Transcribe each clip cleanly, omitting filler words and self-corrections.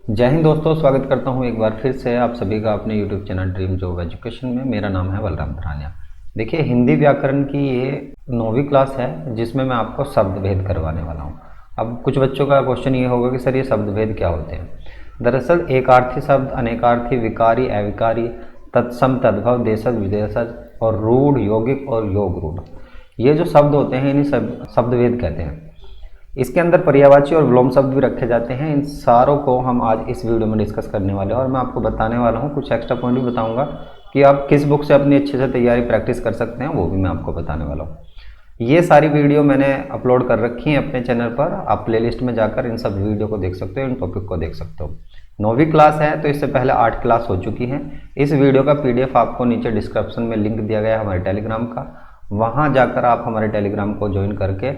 जय हिंद दोस्तों, स्वागत करता हूं एक बार फिर से आप सभी का अपने YouTube channel dream job education में। मेरा नाम है बलराम धरानिया। देखिए, हिंदी व्याकरण की ये 9वीं क्लास है जिसमें मैं आपको शब्द भेद करवाने वाला हूं। अब कुछ बच्चों का क्वेश्चन ये होगा कि सर ये शब्द भेद क्या होते हैं। दरअसल एकार्थी शब्द, अनेकार्थी, विकारी, अविकारी, तत्सम, तद्भव, देशज, विदेशज और रूढ़, यौगिक और योग रूढ़, ये जो शब्द होते हैं इन्हीं शब्द भेद कहते हैं। इसके अंदर पर्यायवाची और विलोम शब्द भी रखे जाते हैं। इन सारों को हम आज इस वीडियो में डिस्कस करने वाले हैं और मैं आपको बताने वाला हूं, कुछ एक्स्ट्रा पॉइंट भी बताऊंगा कि आप किस बुक से अपनी अच्छे से तैयारी प्रैक्टिस कर सकते हैं, वो भी मैं आपको बताने वाला हूं। ये सारी वीडियो मैंने अपलोड कर रखी हैं अपने चैनल पर। आप प्लेलिस्ट में जाकर इन सब वीडियो को देख सकते हो, इन टॉपिक को देख सकते हो। 9वीं क्लास है तो इससे पहले 8 क्लास हो चुकी हैं। इस वीडियो का PDF आपको नीचे डिस्क्रिप्शन में लिंक दिया गया है हमारे टेलीग्राम का, वहाँ जाकर आप हमारे टेलीग्राम को ज्वाइन करके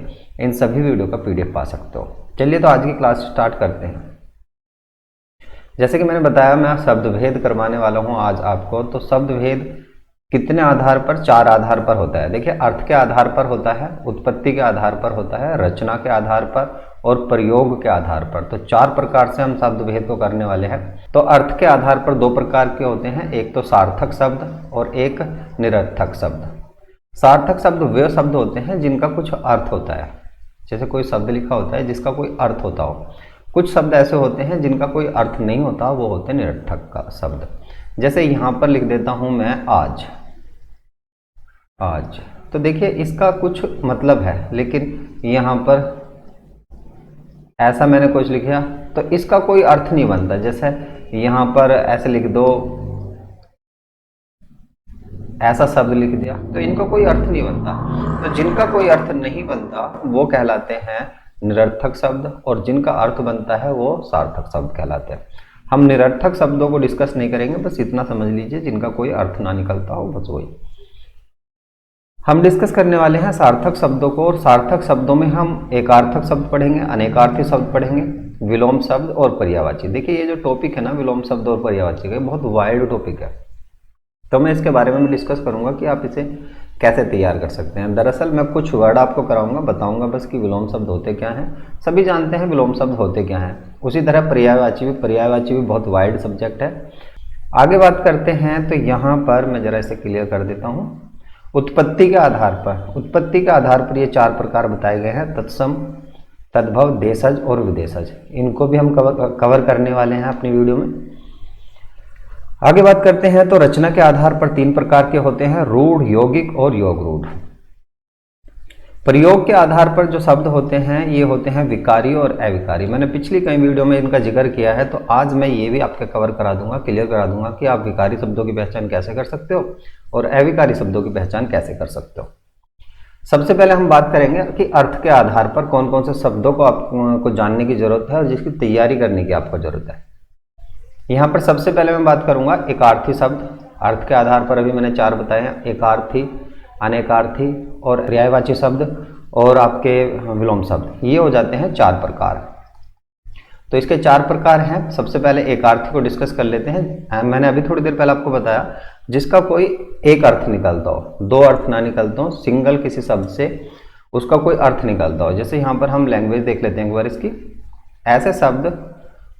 इन सभी वीडियो का PDF पा सकते हो। चलिए तो आज की क्लास स्टार्ट करते हैं। जैसे कि मैंने बताया, मैं शब्द भेद करवाने वाला हूँ आज आपको। तो शब्द भेद कितने आधार पर? 4 आधार पर होता है। देखिए, अर्थ के आधार पर होता है, उत्पत्ति के आधार पर होता है, रचना के आधार पर और प्रयोग के आधार पर। तो 4 प्रकार से हम शब्द भेद को करने वाले हैं। तो अर्थ के आधार पर 2 प्रकार के होते हैं, एक तो सार्थक शब्द और एक निरर्थक शब्द। सार्थक शब्द वे शब्द होते हैं जिनका कुछ अर्थ होता है। जैसे कोई शब्द लिखा होता है जिसका कोई अर्थ होता हो। कुछ शब्द ऐसे होते हैं जिनका कोई अर्थ नहीं होता, वो होते हैं निरर्थक का शब्द। जैसे यहाँ पर लिख देता हूँ मैं आज। आज तो देखिए, इसका कुछ मतलब है, लेकिन यहाँ पर ऐसा मैंने कुछ लिखा तो इसका कोई अर्थ नहीं बनता। जैसे यहाँ पर ऐसे लिख दो, ऐसा शब्द लिख दिया तो इनका कोई अर्थ नहीं बनता। तो जिनका कोई अर्थ नहीं बनता वो कहलाते हैं निरर्थक शब्द, और जिनका अर्थ बनता है वो सार्थक शब्द कहलाते हैं। हम निरर्थक शब्दों को डिस्कस नहीं करेंगे, बस इतना समझ लीजिए, जिनका कोई अर्थ ना निकलता हो, बस वही हम डिस्कस करने वाले हैं सार्थक शब्दों को। और सार्थक शब्दों में हम एकार्थक शब्द पढ़ेंगे, अनेकार्थी शब्द पढ़ेंगे, विलोम शब्द और पर्यायवाची। देखिए, ये जो टॉपिक है ना, विलोम शब्द और पर्यायवाची का, बहुत वाइड टॉपिक है। तो मैं इसके बारे में डिस्कस करूंगा कि आप इसे कैसे तैयार कर सकते हैं। दरअसल मैं कुछ वर्ड आपको कराऊंगा, बताऊंगा बस कि विलोम शब्द होते क्या हैं। सभी जानते हैं विलोम शब्द होते क्या हैं। उसी तरह पर्यायवाची भी बहुत वाइड सब्जेक्ट है। आगे बात करते हैं तो यहाँ पर मैं जरा इसे क्लियर कर देता हूँ। उत्पत्ति के आधार पर ये 4 प्रकार बताए गए हैं, तत्सम, तद्भव, देशज और विदेशज। इनको भी हम कवर करने वाले हैं अपनी वीडियो में। आगे बात करते हैं तो रचना के आधार पर 3 प्रकार के होते हैं, रूढ़, यौगिक और योग रूढ़। प्रयोग के आधार पर जो शब्द होते हैं ये होते हैं विकारी और अविकारी। मैंने पिछली कई वीडियो में इनका जिक्र किया है, तो आज मैं ये भी आपके कवर करा दूंगा, क्लियर करा दूंगा कि आप विकारी शब्दों की पहचान कैसे कर सकते हो और अविकारी शब्दों की पहचान कैसे कर सकते हो। सबसे पहले हम बात करेंगे कि अर्थ के आधार पर कौन कौन से शब्दों को आपको जानने की जरूरत है और जिसकी तैयारी करने की आपको जरूरत है। यहाँ पर सबसे पहले मैं बात करूंगा एकार्थी शब्द। अर्थ के आधार पर अभी मैंने 4 बताए हैं, एकार्थी, अनेकार्थी और पर्यायवाची शब्द और आपके विलोम शब्द। ये हो जाते हैं 4 प्रकार। तो इसके 4 प्रकार हैं। सबसे पहले एकार्थी को डिस्कस कर लेते हैं। मैंने अभी थोड़ी देर पहले आपको बताया, जिसका कोई एक अर्थ निकलता हो, 2 अर्थ ना निकलता हो, सिंगल किसी शब्द से उसका कोई अर्थ निकलता हो। जैसे यहाँ पर हम लैंग्वेज देख लेते हैं एक बार इसकी। ऐसे शब्द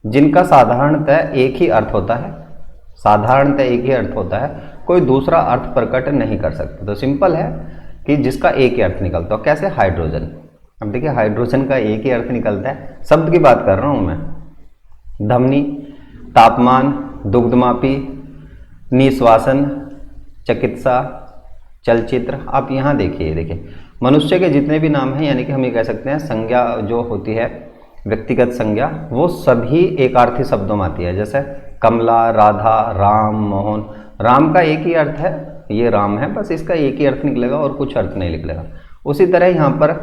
जिनका साधारणतः एक ही अर्थ होता है, कोई दूसरा अर्थ प्रकट नहीं कर सकते। तो सिंपल है कि जिसका एक ही अर्थ निकलता हो। कैसे? हाइड्रोजन। अब देखिए, हाइड्रोजन का एक ही अर्थ निकलता है, शब्द की बात कर रहा हूं मैं। धमनी, तापमान, दुग्धमापी, निश्वासन, चिकित्सा, चलचित्र। आप यहाँ देखिए मनुष्य के जितने भी नाम हैं, यानी कि हम ये कह सकते हैं संज्ञा जो होती है, व्यक्तिगत संज्ञा, वो सभी एकार्थी शब्दों में आती है। जैसे कमला, राधा, राम, मोहन। राम का एक ही अर्थ है, ये राम है, बस इसका एक ही अर्थ निकलेगा और कुछ अर्थ नहीं निकलेगा। उसी तरह यहाँ पर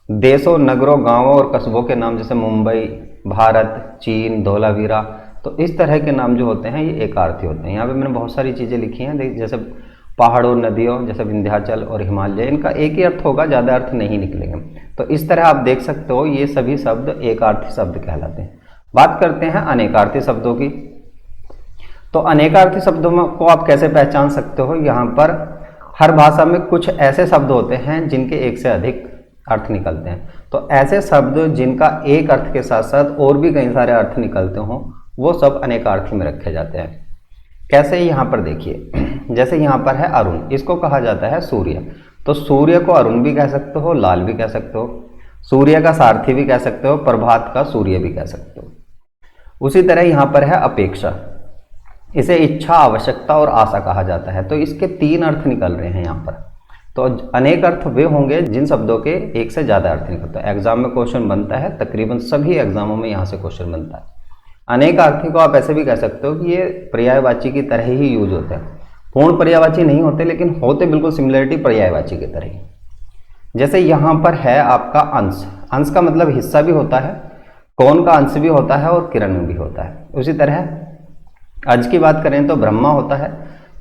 देशों, नगरों, गांवों और कस्बों के नाम, जैसे मुंबई, भारत, चीन, धोलावीरा, तो इस तरह के नाम जो होते हैं ये एकार्थी होते हैं। यहाँ पे मैंने बहुत सारी चीज़ें लिखी हैं, जैसे पहाड़ों, नदियों, जैसे विंध्याचल और हिमालय, इनका एक ही अर्थ होगा, ज़्यादा अर्थ नहीं निकलेंगे। तो इस तरह आप देख सकते हो, ये सभी शब्द एकार्थी शब्द कहलाते हैं। बात करते हैं अनेकार्थी शब्दों की। तो अनेकार्थी शब्दों को आप कैसे पहचान सकते हो? यहाँ पर हर भाषा में कुछ ऐसे शब्द होते हैं जिनके एक से अधिक अर्थ निकलते हैं। तो ऐसे शब्द जिनका एक अर्थ के साथ साथ और भी कई सारे अर्थ निकलते हों, वो सब अनेकार्थी में रखे जाते हैं। कैसे, यहाँ पर देखिए, जैसे यहाँ पर है अरुण, इसको कहा जाता है सूर्य, तो सूर्य को अरुण भी कह सकते हो, लाल भी कह सकते हो, सूर्य का सारथी भी कह सकते हो, प्रभात का सूर्य भी कह सकते हो। उसी तरह यहाँ पर है अपेक्षा, इसे इच्छा, आवश्यकता और आशा कहा जाता है। तो इसके 3 अर्थ निकल रहे हैं यहाँ पर। तो अनेक अर्थ वे होंगे जिन शब्दों के एक से ज़्यादा अर्थ निकलता है। एग्जाम में क्वेश्चन बनता है, तकरीबन सभी एग्जामों में यहाँ से क्वेश्चन बनता है। अनेकार्थी को आप ऐसे भी कह सकते हो कि ये पर्यायवाची की तरह ही यूज होते हैं। पूर्ण पर्यायवाची नहीं होते, लेकिन होते बिल्कुल सिमिलरिटी पर्यायवाची की तरह ही। जैसे यहाँ पर है आपका अंश, अंश का मतलब हिस्सा भी होता है, कौन का अंश भी होता है और किरण भी होता है। उसी तरह अज की बात करें तो ब्रह्मा होता है,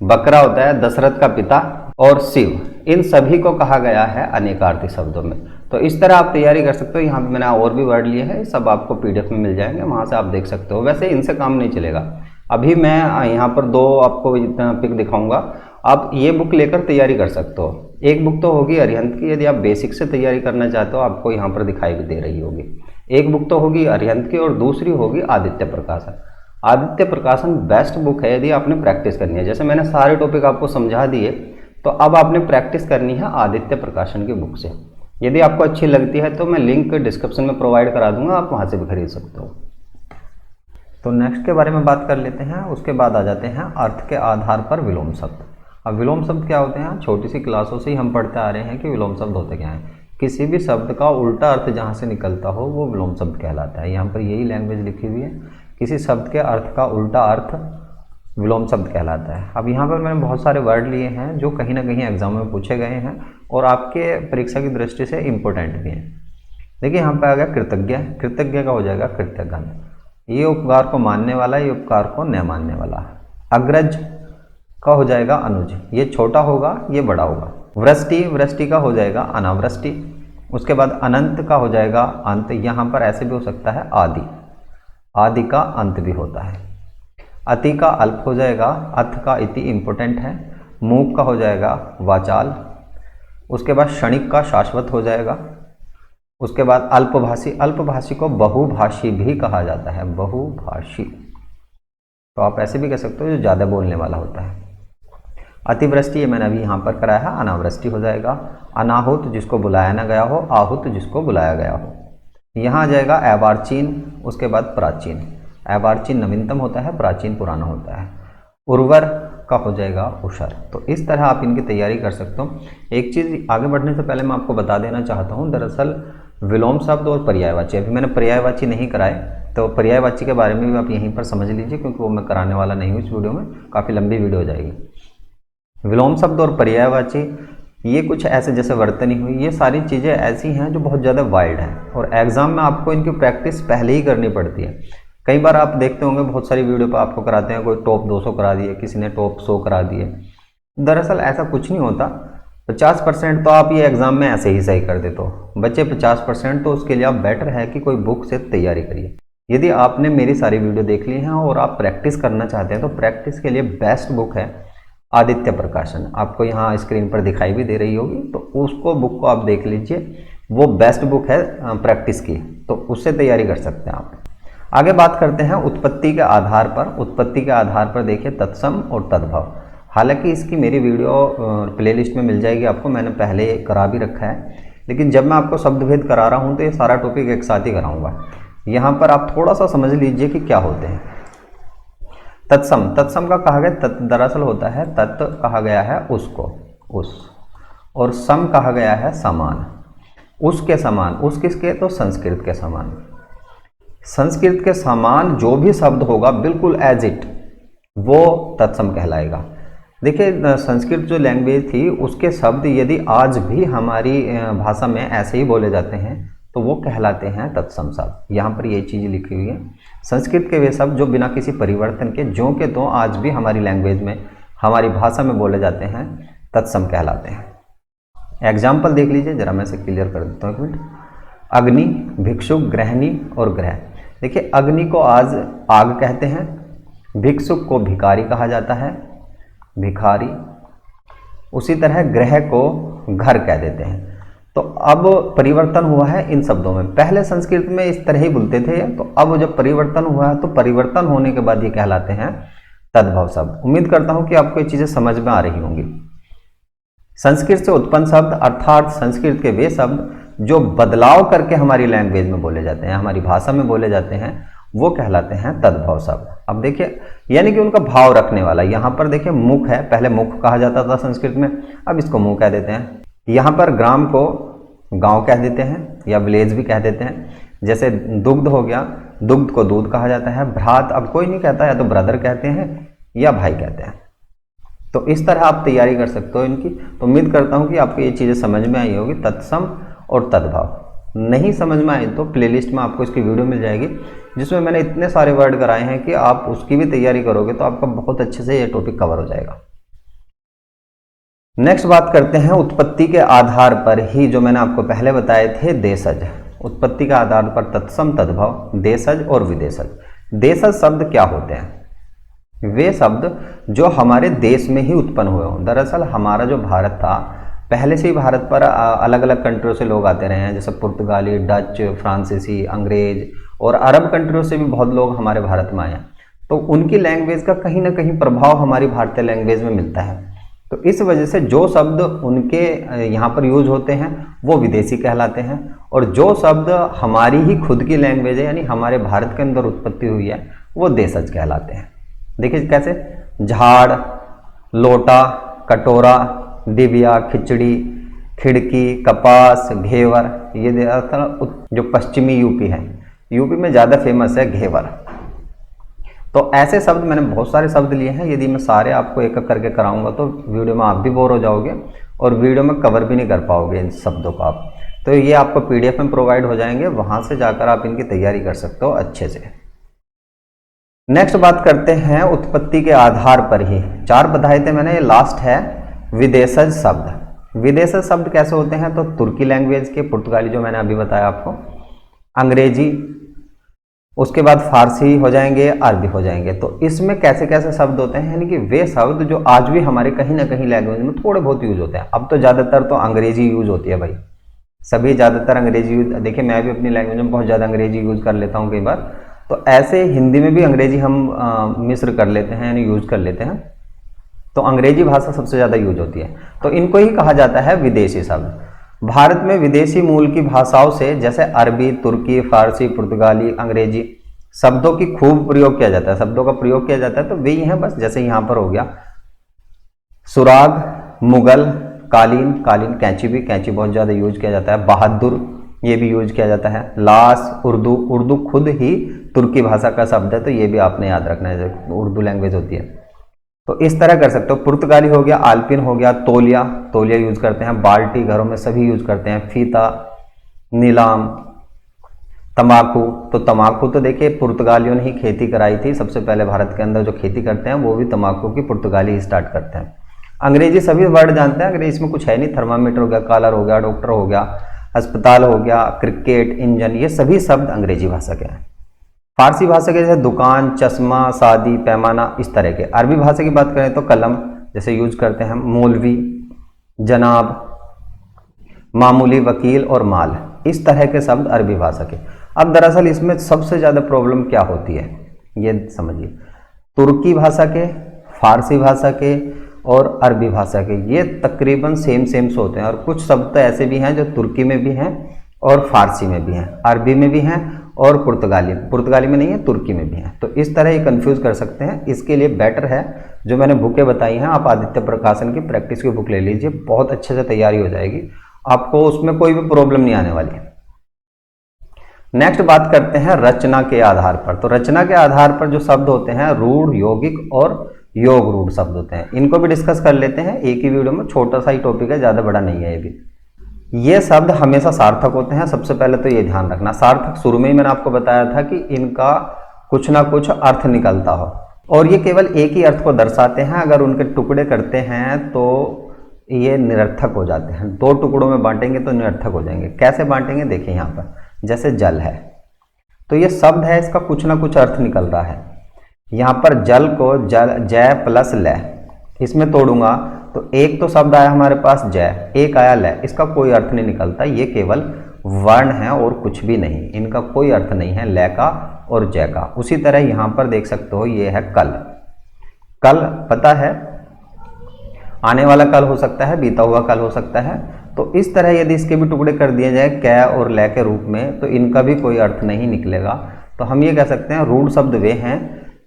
बकरा होता है, दशरथ का पिता और शिव, इन सभी को कहा गया है अनेकार्थी शब्दों में। तो इस तरह आप तैयारी कर सकते हो। यहाँ पे मैंने और भी वर्ड लिए हैं, सब आपको पीडीएफ में मिल जाएंगे, वहाँ से आप देख सकते हो। वैसे इनसे काम नहीं चलेगा। अभी मैं यहाँ पर 2 आपको पिक दिखाऊंगा, आप ये बुक लेकर तैयारी कर सकते हो। एक बुक तो होगी अरिहंत की, यदि आप बेसिक से तैयारी करना चाहते हो, आपको यहाँ पर दिखाई भी दे रही होगी। एक बुक तो होगी अरिहंत की और दूसरी होगी आदित्य प्रकाशन। आदित्य प्रकाशन बेस्ट बुक है यदि आपने प्रैक्टिस करनी है। जैसे मैंने सारे टॉपिक आपको समझा दिए, तो अब आपने प्रैक्टिस करनी है आदित्य प्रकाशन की बुक से। यदि आपको अच्छी लगती है तो मैं लिंक डिस्क्रिप्शन में प्रोवाइड करा दूंगा, आप वहाँ से भी खरीद सकते हो। तो नेक्स्ट के बारे में बात कर लेते हैं। उसके बाद आ जाते हैं अर्थ के आधार पर विलोम शब्द। अब विलोम शब्द क्या होते हैं? छोटी सी क्लासों से ही हम पढ़ते आ रहे हैं कि विलोम शब्द होते क्या हैं। किसी भी शब्द का उल्टा अर्थ जहाँ से निकलता हो वो विलोम शब्द कहलाता है। यहाँ पर यही लैंग्वेज लिखी हुई है, किसी शब्द के अर्थ का उल्टा अर्थ विलोम शब्द कहलाता है। अब यहाँ पर मैंने बहुत सारे वर्ड लिए हैं जो कहीं ना कहीं एग्जाम में पूछे गए हैं और आपके परीक्षा की दृष्टि से इम्पोर्टेंट भी हैं। देखिए यहाँ पर आ गया कृतज्ञ, कृतज्ञ का हो जाएगा कृतज्ञ, ये उपकार को मानने वाला, ये उपकार को न मानने वाला। अग्रज का हो जाएगा अनुज, ये छोटा होगा ये बड़ा होगा। वृष्टि, वृष्टि का हो जाएगा अनावृष्टि। उसके बाद अनंत का हो जाएगा अंत, यहाँ पर ऐसे भी हो सकता है आदि, आदि का अंत भी होता है। अति का अल्प हो जाएगा, अथ का इति इम्पोर्टेंट है। मूक का हो जाएगा वाचाल। उसके बाद क्षणिक का शाश्वत हो जाएगा। उसके बाद अल्पभाषी, अल्पभाषी को बहुभाषी भी कहा जाता है, बहुभाषी। तो आप ऐसे भी कह सकते हो जो ज़्यादा बोलने वाला होता है। अतिवृष्टि ये मैंने अभी यहाँ पर कराया है, अनावृष्टि हो जाएगा। अनाहुत जिसको बुलाया ना गया हो, आहुत जिसको बुलाया गया हो। यहाँ आ जाएगा अर्वाचीन, उसके बाद प्राचीन। अर्वाचीन नवीनतम होता है, प्राचीन पुराना होता है। उर्वर का हो जाएगा उषर। तो इस तरह आप इनकी तैयारी कर सकते हो। एक चीज़ आगे बढ़ने से पहले मैं आपको बता देना चाहता हूँ, दरअसल विलोम शब्द और पर्यायवाची, अभी मैंने पर्यायवाची नहीं कराए, तो पर्यायवाची के बारे में भी आप यहीं पर समझ लीजिए, क्योंकि वो मैं कराने वाला नहीं हूँ इस वीडियो में, काफ़ी लंबी वीडियो हो जाएगी। विलोम शब्द और पर्यायवाची ये कुछ ऐसे जैसे वर्तनी हुई, ये सारी चीज़ें ऐसी हैं जो बहुत ज़्यादा वाइड हैं और एग्ज़ाम में आपको इनकी प्रैक्टिस पहले ही करनी पड़ती है। कई बार आप देखते होंगे बहुत सारी वीडियो पर आपको कराते हैं, कोई टॉप 200 करा दिए, किसी ने टॉप 100 करा दिए। दरअसल ऐसा कुछ नहीं होता। 50% तो आप ये एग्ज़ाम में ऐसे ही सही कर देते हो, बच्चे 50%, तो उसके लिए आप बेटर है कि कोई बुक से तैयारी करिए। यदि आपने मेरी सारी वीडियो देख ली हैं और आप प्रैक्टिस करना चाहते हैं तो प्रैक्टिस के लिए बेस्ट बुक है आदित्य प्रकाशन। आपको यहाँ स्क्रीन पर दिखाई भी दे रही होगी, तो उसको बुक को आप देख लीजिए, वो बेस्ट बुक है प्रैक्टिस की, तो उससे तैयारी कर सकते हैं आप। आगे बात करते हैं उत्पत्ति के आधार पर। उत्पत्ति के आधार पर देखिए तत्सम और तद्भव। हालांकि इसकी मेरी वीडियो प्लेलिस्ट में मिल जाएगी आपको, मैंने पहले करा भी रखा है, लेकिन जब मैं आपको शब्दभेद करा रहा हूँ तो ये सारा टॉपिक एक साथ ही कराऊंगा। यहाँ पर आप थोड़ा सा समझ लीजिए कि क्या होते हैं। तत्सम, तत्सम का कहा गया दरअसल होता है, तत् कहा गया है उसको, उस, और सम कहा गया है समान, उसके समान। उस किसके? तो संस्कृत के समान। संस्कृत के समान जो भी शब्द होगा बिल्कुल एज इट, वो तत्सम कहलाएगा। देखिए संस्कृत जो लैंग्वेज थी उसके शब्द यदि आज भी हमारी भाषा में ऐसे ही बोले जाते हैं तो वो कहलाते हैं तत्सम शब्द। यहाँ पर ये चीज़ लिखी हुई है, संस्कृत के वे शब्द जो बिना किसी परिवर्तन के ज्यों के त्यों आज भी हमारी लैंग्वेज में, हमारी भाषा में बोले जाते हैं, तत्सम कहलाते हैं। एग्जाम्पल देख लीजिए जरा, मैं इसे क्लियर कर देता हूँ एक मिनट। अग्नि, भिक्षुक, गृहिणी और ग्रह। देखिए अग्नि को आज आग कहते हैं, भिक्षुक को भिखारी कहा जाता है, भिखारी। उसी तरह ग्रह को घर कह देते हैं। तो अब परिवर्तन हुआ है इन शब्दों में। पहले संस्कृत में इस तरह ही बोलते थे, तो अब जब परिवर्तन हुआ है तो परिवर्तन होने के बाद ये कहलाते हैं तद्भव शब्द। उम्मीद करता हूं कि आपको ये चीजें समझ में आ रही होंगी। संस्कृत से उत्पन्न शब्द अर्थात संस्कृत के वे शब्द जो बदलाव करके हमारी लैंग्वेज में बोले जाते हैं, हमारी भाषा में बोले जाते हैं, वो कहलाते हैं तद्भव शब्द। अब देखिए, यानी कि उनका भाव रखने वाला। यहाँ पर देखिए मुख है, पहले मुख कहा जाता था संस्कृत में, अब इसको मुंह कह देते हैं। यहाँ पर ग्राम को गांव कह देते हैं या विलेज भी कह देते हैं। जैसे दुग्ध हो गया, दुग्ध को दूध कहा जाता है। भ्रात अब कोई नहीं कहता, या तो ब्रदर कहते हैं या भाई कहते हैं। तो इस तरह आप तैयारी कर सकते हो इनकी। तो उम्मीद करता हूँ कि आपको ये चीज़ें समझ में आई होगी, तत्सम और तद्भव। नहीं समझ में आई तो प्लेलिस्ट में आपको इसकी वीडियो मिल जाएगी, जिसमें मैंने इतने सारे वर्ड कराए हैं कि आप उसकी भी तैयारी करोगे तो आपका बहुत अच्छे से ये टॉपिक कवर हो जाएगा। नेक्स्ट बात करते हैं उत्पत्ति के आधार पर ही, जो मैंने आपको पहले बताए थे, देशज। उत्पत्ति के आधार पर तत्सम, तद्भव, देशज और विदेशज। देशज शब्द क्या होते हैं? वे शब्द जो हमारे देश में ही उत्पन्न हुए हों। दरअसल हमारा जो भारत था, पहले से ही भारत पर अलग अलग कंट्रियों से लोग आते रहे हैं, जैसे पुर्तगाली, डच, फ्रांसीसी, अंग्रेज और अरब कंट्रियों से भी बहुत लोग हमारे भारत में आए हैं। तो उनकी लैंग्वेज का कहीं ना कहीं प्रभाव हमारी भारतीय लैंग्वेज में मिलता है। तो इस वजह से जो शब्द उनके यहाँ पर यूज होते हैं वो विदेशी कहलाते हैं, और जो शब्द हमारी ही खुद की लैंग्वेज है, यानी हमारे भारत के अंदर उत्पत्ति हुई है, वो देशज कहलाते हैं। देखिए कैसे, झाड़, लोटा, कटोरा, डिबिया, खिचड़ी, खिड़की, कपास, घेवर। ये जो पश्चिमी यूपी है, यूपी में ज़्यादा फेमस है घेवर। तो ऐसे शब्द मैंने बहुत सारे शब्द लिए हैं। यदि मैं सारे आपको एक एक करके कराऊंगा तो वीडियो में आप भी बोर हो जाओगे और वीडियो में कवर भी नहीं कर पाओगे इन शब्दों को आप। तो ये आपको PDF में प्रोवाइड हो जाएंगे, वहां से जाकर आप इनकी तैयारी कर सकते हो अच्छे से। नेक्स्ट बात करते हैं उत्पत्ति के आधार पर ही। 4 बताए थे मैंने, ये लास्ट है विदेशज शब्द। विदेशज शब्द कैसे होते हैं? तो तुर्की लैंग्वेज के, पुर्तगाली जो मैंने अभी बताया आपको, अंग्रेजी, उसके बाद फारसी हो जाएंगे, अरबी हो जाएंगे। तो इसमें कैसे कैसे शब्द होते हैं, यानी कि वे शब्द जो आज भी हमारे कहीं ना कहीं लैंग्वेज में थोड़े बहुत यूज होते हैं। अब तो ज़्यादातर तो अंग्रेजी यूज होती है भाई, सभी ज़्यादातर अंग्रेजी यूज। देखिए मैं भी अपनी लैंग्वेज में बहुत ज़्यादा अंग्रेजी यूज़ कर लेता हूँ कई बार। तो ऐसे हिंदी में भी अंग्रेजी हम मिश्र कर लेते हैं, यानी यूज कर लेते हैं। तो अंग्रेजी भाषा सबसे ज़्यादा यूज होती है, तो इनको ही कहा जाता है विदेशी शब्द। भारत में विदेशी मूल की भाषाओं से, जैसे अरबी, तुर्की, फारसी, पुर्तगाली, अंग्रेजी, शब्दों की खूब प्रयोग किया जाता है, शब्दों का प्रयोग किया जाता है। तो वही है बस, जैसे यहाँ पर हो गया सुराग, मुगल, कालीन, कालीन, कैंची भी, कैंची बहुत ज़्यादा यूज किया जाता है। बहादुर, ये भी यूज किया जाता है। लाश, उर्दू, उर्दू खुद ही तुर्की भाषा का शब्द है, तो ये भी आपने याद रखना है, उर्दू लैंग्वेज होती है। तो इस तरह कर सकते हो। पुर्तगाली हो गया, आल्पिन हो गया, तौलिया, तौलिया यूज करते हैं। बाल्टी घरों में सभी यूज करते हैं। फीता, नीलाम, तम्बाकू। तो तम्बाकू तो देखिए पुर्तगालियों ने ही खेती कराई थी, सबसे पहले भारत के अंदर जो खेती करते हैं वो भी तम्बाकू की पुर्तगाली ही स्टार्ट करते हैं। अंग्रेजी सभी वर्ड जानते हैं, अंग्रेजी इसमें कुछ है नहीं। थर्मामीटर हो गया, कॉलर हो गया, डॉक्टर हो गया, अस्पताल हो गया, क्रिकेट, इंजन, ये सभी शब्द अंग्रेजी भाषा के हैं। फारसी भाषा के जैसे दुकान, चश्मा, शादी, पैमाना, इस तरह के। अरबी भाषा की बात करें तो कलम जैसे यूज करते हैं। मौलवी, जनाब, मामूली, वकील और माल, इस तरह के शब्द अरबी भाषा के। अब दरअसल इसमें सबसे ज़्यादा प्रॉब्लम क्या होती है ये समझिए। तुर्की भाषा के, फारसी भाषा के और अरबी भाषा के, ये तकरीबन सेम से होते हैं। और कुछ शब्द तो ऐसे भी हैं जो तुर्की में भी हैं और फारसी में भी हैं, अरबी में भी हैं और पुर्तगाली में नहीं है, तुर्की में भी हैं। तो इस तरह ये कंफ्यूज कर सकते हैं। इसके लिए बेटर है जो मैंने बुकें बताई हैं, आप आदित्य प्रकाशन की प्रैक्टिस की बुक ले लीजिए, बहुत अच्छे से तैयारी हो जाएगी, आपको उसमें कोई भी प्रॉब्लम नहीं आने वाली है। नेक्स्ट बात करते हैं रचना के आधार पर। तो रचना के आधार पर जो शब्द होते हैं, रूढ़, यौगिक और योग रूढ़ शब्द होते हैं, इनको भी डिस्कस कर लेते हैं एक ही वीडियो में। छोटा सा ही टॉपिक है, ज़्यादा बड़ा नहीं है ये भी। ये शब्द हमेशा सार्थक होते हैं, सबसे पहले तो ये ध्यान रखना। सार्थक शुरू में ही मैंने आपको बताया था कि इनका कुछ ना कुछ अर्थ निकलता हो, और ये केवल एक ही अर्थ को दर्शाते हैं। अगर उनके टुकड़े करते हैं तो ये निरर्थक हो जाते हैं। 2 टुकड़ों में बांटेंगे तो निरर्थक हो जाएंगे। कैसे बांटेंगे देखिए यहाँ पर, जैसे जल है, तो ये शब्द है, इसका कुछ ना कुछ अर्थ निकल रहा है। यहाँ पर जल को जय प्लस लय, इसमें तोड़ूंगा तो तो एक तो शब्द आया हमारे पास जय, एक आया लय, इसका कोई अर्थ नहीं निकलता, ये केवल वर्ण है और कुछ भी नहीं, इनका कोई अर्थ नहीं है लय का और जय का। उसी तरह यहाँ पर देख सकते हो ये है कल, कल पता है आने वाला कल हो सकता है, बीता हुआ कल हो सकता है। तो इस तरह यदि इसके भी टुकड़े कर दिए जाए कै और लय के रूप में तो इनका भी कोई अर्थ नहीं निकलेगा। तो हम ये कह सकते हैं रूढ़ शब्द वे हैं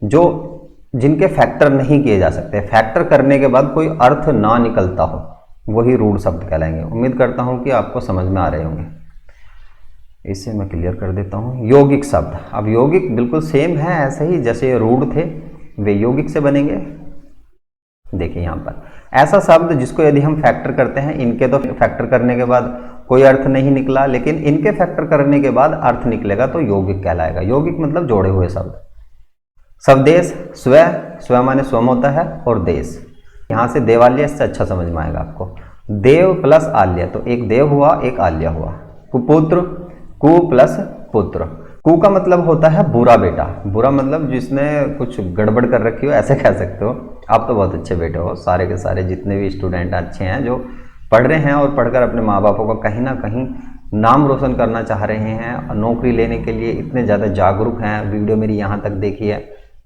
जो जिनके फैक्टर नहीं किए जा सकते, फैक्टर करने के बाद कोई अर्थ ना निकलता हो, वही रूढ़ शब्द कहलाएंगे। उम्मीद करता हूँ कि आपको समझ में आ रहे होंगे। इसे मैं क्लियर कर देता हूँ। यौगिक शब्द, अब यौगिक बिल्कुल सेम है, ऐसे ही जैसे रूढ़ थे वे यौगिक से बनेंगे। देखिए यहाँ पर ऐसा शब्द जिसको यदि हम फैक्टर करते हैं, इनके तो फैक्टर करने के बाद कोई अर्थ नहीं निकला, लेकिन इनके फैक्टर करने के बाद अर्थ निकलेगा तो यौगिक कहलाएगा। यौगिक मतलब जोड़े हुए शब्द। स्वदेश, स्व, स्व माने स्वम होता है, और देश, यहाँ से देवालय, इससे अच्छा समझ में आएगा आपको। देव प्लस आल्य, तो एक देव हुआ एक आल्य हुआ। कुपुत्र, कु प्लस पुत्र, कु का मतलब होता है बुरा बेटा, बुरा मतलब जिसने कुछ गड़बड़ कर रखी हो, ऐसे कह सकते हो। आप तो बहुत अच्छे बेटे हो, सारे के सारे जितने भी स्टूडेंट अच्छे हैं जो पढ़ रहे हैं और पढ़कर अपने माँ बापों का कहीं ना कहीं नाम रोशन करना चाह रहे हैं, नौकरी लेने के लिए इतने ज़्यादा जागरूक हैं, वीडियो मेरी यहाँ तक देखी है,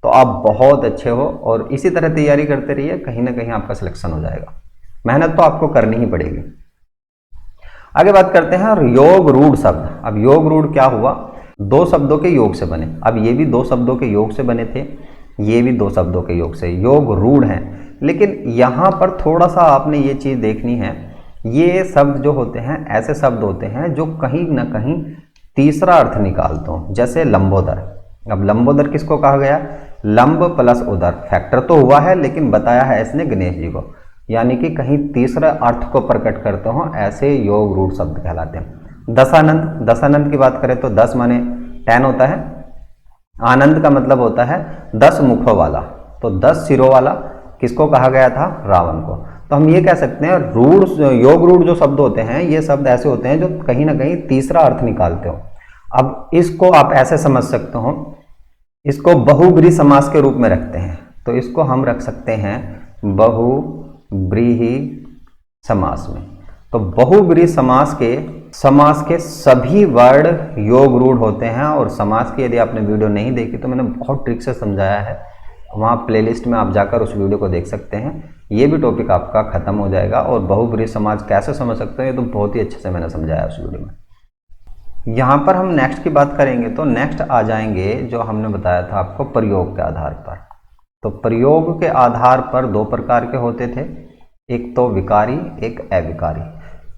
तो आप बहुत अच्छे हो और इसी तरह तैयारी करते रहिए, कहीं ना कहीं आपका सिलेक्शन हो जाएगा। मेहनत तो आपको करनी ही पड़ेगी। आगे बात करते हैं योग रूढ़ शब्द। अब योग रूढ़ क्या हुआ, दो शब्दों के योग से बने। अब ये भी दो शब्दों के योग से बने थे, ये भी दो शब्दों के योग से, योग रूढ़ हैं। लेकिन यहाँ पर थोड़ा सा आपने ये चीज़ देखनी है, ये शब्द जो होते हैं ऐसे शब्द होते हैं जो कहीं ना कहीं तीसरा अर्थ निकालते हो, जैसे लंबोदर। अब लंबोदर किसको कहा गया, लंब प्लस उदर, फैक्टर तो हुआ है लेकिन बताया है इसने गणेश जी को, यानी कि कहीं तीसरा अर्थ को प्रकट करते हो, ऐसे योग रूढ़ शब्द कहलाते हैं। दशानंद, दशानंद की बात करें तो 10 माने 10 होता है, आनंद का मतलब होता है 10 मुखों वाला, तो 10 सिरों वाला किसको कहा गया था, रावण को। तो हम ये कह सकते हैं रूढ़, योग रूढ़ जो शब्द होते हैं ये शब्द ऐसे होते हैं जो कहीं ना कहीं तीसरा अर्थ निकालते हो। अब इसको आप ऐसे समझ सकते हो, इसको बहुब्रीहि समास के रूप में रखते हैं, तो इसको हम रख सकते हैं बहुब्रीहि समास में। तो बहुब्रीहि समास के सभी वर्ड योग रूढ़ होते हैं, और समास की यदि आपने वीडियो नहीं देखी तो मैंने बहुत ट्रिक से समझाया है, वहाँ प्लेलिस्ट में आप जाकर उस वीडियो को देख सकते हैं। ये भी टॉपिक आपका खत्म हो जाएगा, और बहुब्रीहि समास कैसे समझ सकते हैं ये तो बहुत ही अच्छे से मैंने समझाया उस वीडियो में। यहाँ पर हम नेक्स्ट की बात करेंगे, तो नेक्स्ट आ जाएंगे जो हमने बताया था आपको प्रयोग के आधार पर। तो प्रयोग के आधार पर दो प्रकार के होते थे, एक तो विकारी, एक अविकारी।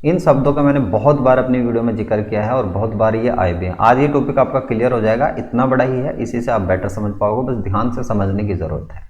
इन शब्दों का मैंने बहुत बार अपनी वीडियो में जिक्र किया है और बहुत बार ये आए भी हैं। आज ये टॉपिक आपका क्लियर हो जाएगा, इतना बड़ा ही है, इसी से आप बेटर समझ पाओगे, बस ध्यान से समझने की जरूरत है।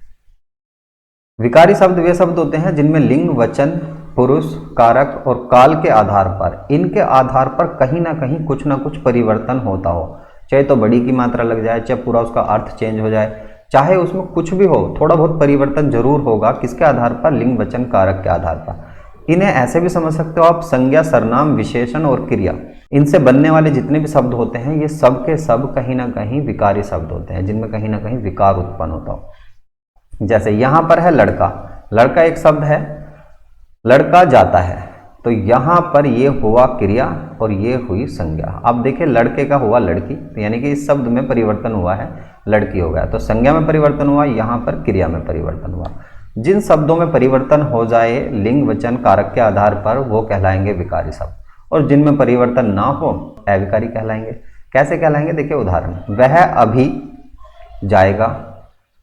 विकारी शब्द वे शब्द होते हैं जिनमें लिंग, वचन, पुरुष, कारक और काल के आधार पर, इनके आधार पर कहीं ना कहीं कुछ ना कुछ परिवर्तन होता हो, चाहे तो बड़ी की मात्रा लग जाए, चाहे पूरा उसका अर्थ चेंज हो जाए, चाहे उसमें कुछ भी हो, थोड़ा बहुत परिवर्तन जरूर होगा। किसके आधार पर, लिंग, वचन, कारक के आधार पर। इन्हें ऐसे भी समझ सकते हो आप, संज्ञा, सर्वनाम, विशेषण और क्रिया, इनसे बनने वाले जितने भी शब्द होते हैं ये सब के सब कहीं ना कहीं विकारी शब्द होते हैं, जिनमें कहीं ना कहीं विकार उत्पन्न होता हो। जैसे यहाँ पर है लड़का, लड़का एक शब्द है, लड़का जाता है, तो यहाँ पर ये हुआ क्रिया और ये हुई संज्ञा। अब देखिए लड़के का हुआ लड़की, तो यानी कि इस शब्द में परिवर्तन हुआ है, लड़की हो गया, तो संज्ञा में परिवर्तन हुआ, यहाँ पर क्रिया में परिवर्तन हुआ। जिन शब्दों में परिवर्तन हो जाए लिंग, वचन, कारक के आधार पर, वो कहलाएंगे विकारी शब्द, और जिनमें परिवर्तन ना हो अविकारी कहलाएंगे। कैसे कहलाएंगे, देखिए उदाहरण, वह अभी जाएगा,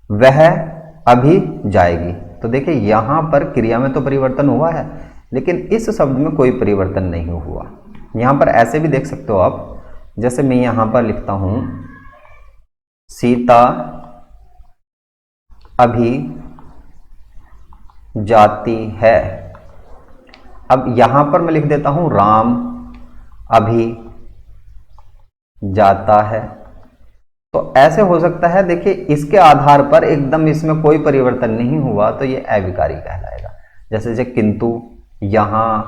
वह अभी जाएगी। तो देखिए यहाँ पर क्रिया में तो परिवर्तन हुआ है, लेकिन इस शब्द में कोई परिवर्तन नहीं हुआ। यहाँ पर ऐसे भी देख सकते हो आप, जैसे मैं यहाँ पर लिखता हूँ सीता अभी जाती है, अब यहां पर मैं लिख देता हूं राम अभी जाता है। तो ऐसे हो सकता है, देखिए इसके आधार पर एकदम इसमें कोई परिवर्तन नहीं हुआ तो ये अविकारी कहलाएगा। जैसे किंतु, यहां,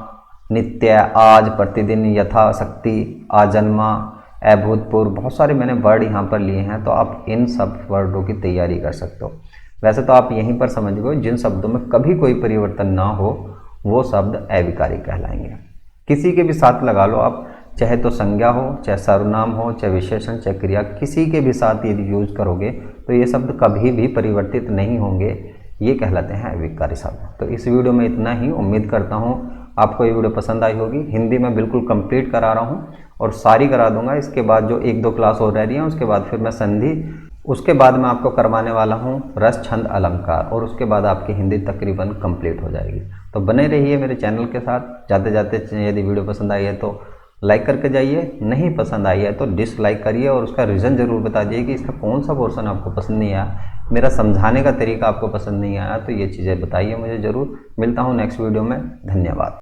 नित्य, आज, प्रतिदिन, यथाशक्ति, आजन्मा, अभूतपूर्व, बहुत सारे मैंने वर्ड यहाँ पर लिए हैं, तो आप इन सब वर्डों की तैयारी कर सकते हो। वैसे तो आप यहीं पर समझ गए, जिन शब्दों में कभी कोई परिवर्तन ना हो वो शब्द अविकारी कहलाएंगे। किसी के भी साथ लगा लो आप, चाहे तो संज्ञा हो, चाहे सर्वनाम हो, चाहे विशेषण, चाहे क्रिया, किसी के भी साथ यदि यूज करोगे तो ये शब्द कभी भी परिवर्तित नहीं होंगे, ये कहलाते हैं अविकारी शब्द। तो इस वीडियो में इतना ही। उम्मीद करता हूँ आपको ये वीडियो पसंद आई होगी। हिंदी में बिल्कुल कंप्लीट करा रहा हूँ और सारी करा दूंगा। इसके बाद जो 1-2 क्लास और रह रही हैं उसके बाद फिर मैं संधि, उसके बाद मैं आपको करवाने वाला हूँ रस, छंद, अलंकार, और उसके बाद आपकी हिंदी तकरीबन कंप्लीट हो जाएगी। तो बने रहिए मेरे चैनल के साथ। जाते जाते यदि वीडियो पसंद आई है तो लाइक करके जाइए, नहीं पसंद आई है तो डिसलाइक करिए और उसका रीज़न ज़रूर बता दीजिए कि इसका कौन सा पोर्शन आपको पसंद नहीं आया, मेरा समझाने का तरीका आपको पसंद नहीं आया, तो ये चीज़ें बताइए मुझे ज़रूर। मिलता हूँ नेक्स्ट वीडियो में। धन्यवाद।